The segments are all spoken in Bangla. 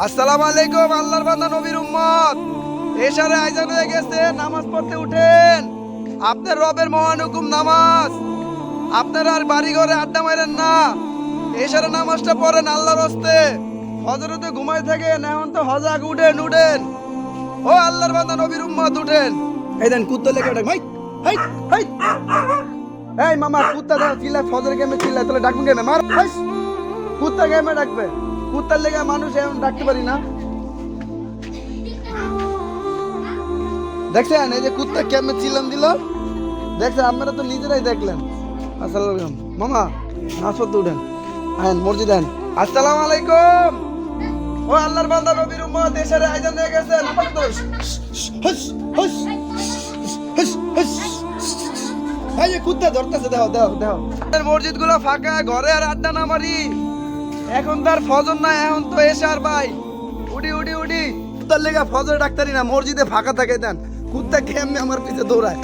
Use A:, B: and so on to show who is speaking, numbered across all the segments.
A: আসসালামু আলাইকুম আল্লাহর বান্দা নবীর উম্মত। এশারে আজান হয়ে গেছে, নামাজ পড়তে উঠেন। আপনার রবের মহান হুকুম নামাজ। আপনারা আর বাড়ি ঘরে আড্ডা মারেন না, এশারে নামাজটা পড়েন আল্লাহর হস্তে। হজরতে ঘুমায় থাকেন, এখন তো হজাক উঠেন উঠেন। ও আল্লাহর বান্দা নবীর উম্মত উঠেন। এই দেন কুত্তা লেগে ডাক, ভাই হাই হাই। এই মামা কুত্তা দাও চিল্লা, ফজর গেমে চিল্লা, তাহলে ডাকবেন কেন? মার হাইস। কুত্তা গেমে ডাকবে, কুত্তার লেগে মানুষ এখন ডাকতে পারি না। দেখছেন এই যে কুত্তা কেমন চিল্লাম দিল, দেখছেন? আপনারা তো নিজেরাই দেখলেন। আসসালাম মামা, নাচতে উঠেন, আইন মসজিদ আইন। আসসালামু আলাইকুম। ও আল্লাহর বান্দা নবীর উম্মত, দেশের আয়োজন হয়ে গেছে, নামাজ পড়ো। হুস হুস হুস হুস। এই যে কুত্তা ধরতেছে, দেখো দেখো দেখো। মসজিদ গুলো ফাঁকা, ঘরে আর আড্ডা না মারি। এখন তার ফজর না, এখন তো এশার ভাই। Woody woody woody. কুত্তার লেগা ফজর ডাক্তারি না, মসজিদে ফাঁকা থাকে দেন। কুত্তা কেমনে আমার পিছে দৌড়ায়।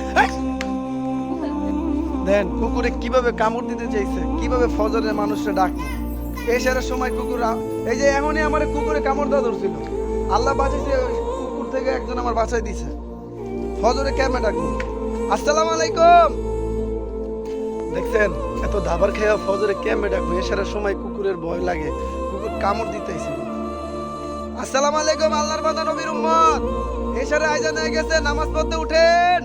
A: দেন কুকুরে কিভাবে কামড় দিতে চাইছে, কিভাবে ফজরের মানুষরা ডাকে। এশারের সময় কুকুর, এই যে এমনই আমার কুকুরে কামড় দেওয়া ধরছিল, আল্লাহ বাঁচাইছে, কুকুর থেকে একজন আমার বাঁচাই দিছে। ফজরে কেমনে ডাকবো? আসসালামু আলাইকুম। দেখছেন এত দাবার খেয়ে ফজরে কেমনে ডাকবো? এশারের সময় কুকুরের ভয় লাগে, কুকুর কামড় দিতেছিল। আসসালামু আলাইকুম আল্লাহর বান্দা নবীর উম্মত, এশারে আজান হয়ে গেছে, নামাজ পড়তে উঠেন।